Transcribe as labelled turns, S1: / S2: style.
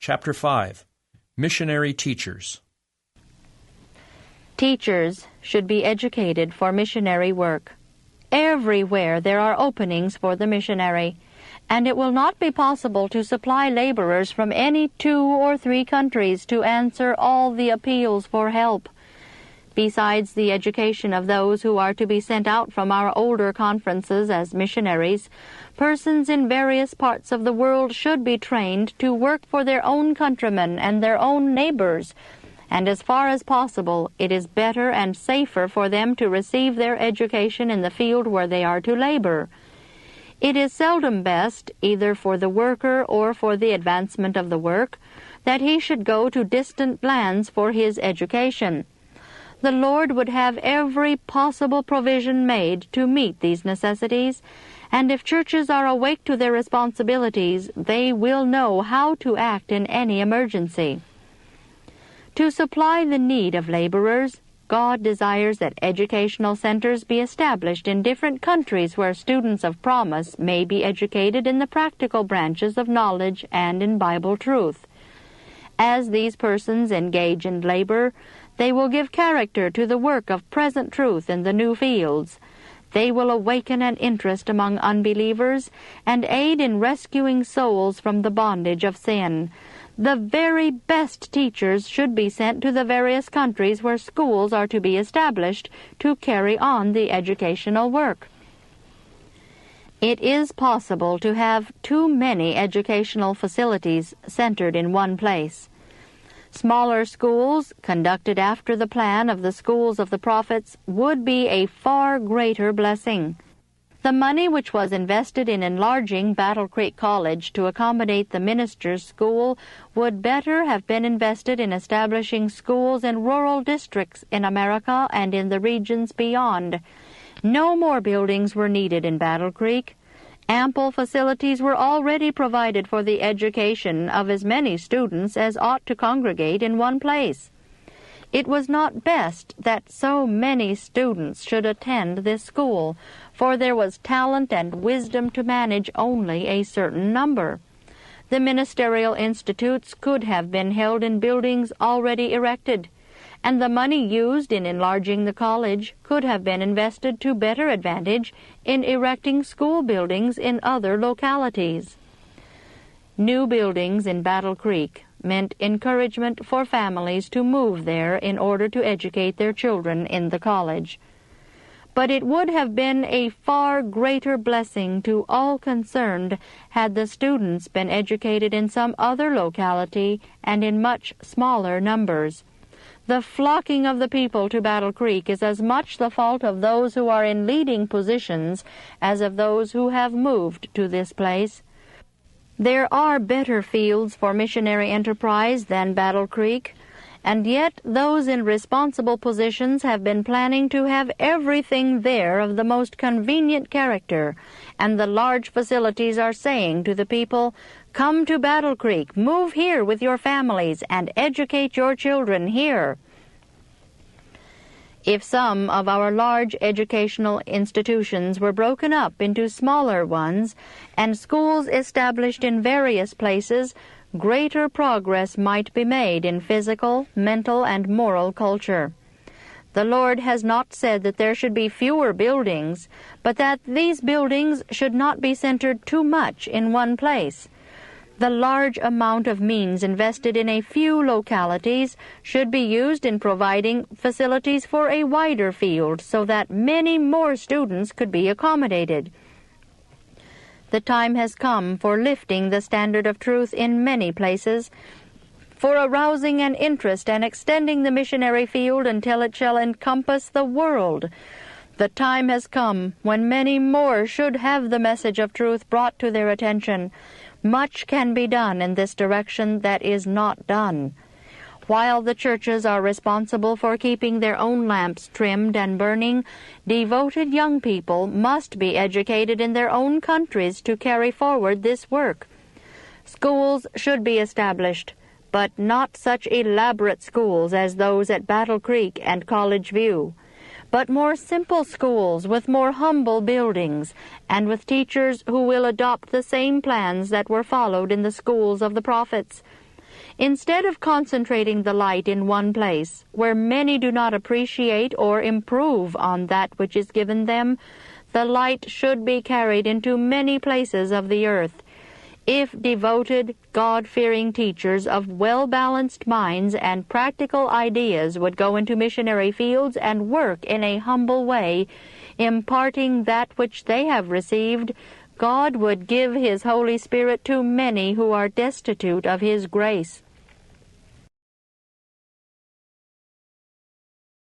S1: Chapter 5. Missionary Teachers.
S2: Teachers should be educated for missionary work. Everywhere there are openings for the missionary, and it will not be possible to supply laborers from any 2 or 3 countries to answer all the appeals for help. Besides the education of those who are to be sent out from our older conferences as missionaries, persons in various parts of the world should be trained to work for their own countrymen and their own neighbors, and as far as possible it is better and safer for them to receive their education in the field where they are to labor. It is seldom best, either for the worker or for the advancement of the work, that he should go to distant lands for his education. The Lord would have every possible provision made to meet these necessities, and if churches are awake to their responsibilities, they will know how to act in any emergency. To supply the need of laborers, God desires that educational centers be established in different countries where students of promise may be educated in the practical branches of knowledge and in Bible truth. As these persons engage in labor, they will give character to the work of present truth in the new fields. They will awaken an interest among unbelievers and aid in rescuing souls from the bondage of sin. The very best teachers should be sent to the various countries where schools are to be established to carry on the educational work. It is possible to have too many educational facilities centered in one place. Smaller schools, conducted after the plan of the schools of the prophets, would be a far greater blessing. The money which was invested in enlarging Battle Creek College to accommodate the ministers' school would better have been invested in establishing schools in rural districts in America and in the regions beyond. No more buildings were needed in Battle Creek. Ample facilities were already provided for the education of as many students as ought to congregate in one place. It was not best that so many students should attend this school, for there was talent and wisdom to manage only a certain number. The ministerial institutes could have been held in buildings already erected, and the money used in enlarging the college could have been invested to better advantage in erecting school buildings in other localities. New buildings in Battle Creek meant encouragement for families to move there in order to educate their children in the college. But it would have been a far greater blessing to all concerned had the students been educated in some other locality and in much smaller numbers. The flocking of the people to Battle Creek is as much the fault of those who are in leading positions as of those who have moved to this place. There are better fields for missionary enterprise than Battle Creek, and yet those in responsible positions have been planning to have everything there of the most convenient character, and the large facilities are saying to the people, "Come to Battle Creek, move here with your families, and educate your children here." If some of our large educational institutions were broken up into smaller ones, and schools established in various places, greater progress might be made in physical, mental, and moral culture. The Lord has not said that there should be fewer buildings, but that these buildings should not be centered too much in one place. The large amount of means invested in a few localities should be used in providing facilities for a wider field so that many more students could be accommodated. The time has come for lifting the standard of truth in many places, for arousing an interest and extending the missionary field until it shall encompass the world. The time has come when many more should have the message of truth brought to their attention. Much can be done in this direction that is not done. While the churches are responsible for keeping their own lamps trimmed and burning, devoted young people must be educated in their own countries to carry forward this work. Schools should be established, but not such elaborate schools as those at Battle Creek and College View, but more simple schools with more humble buildings, and with teachers who will adopt the same plans that were followed in the schools of the prophets. Instead of concentrating the light in one place, where many do not appreciate or improve on that which is given them, the light should be carried into many places of the earth. If devoted, God-fearing teachers of well-balanced minds and practical ideas would go into missionary fields and work in a humble way, imparting that which they have received, God would give His Holy Spirit to many who are destitute of His grace.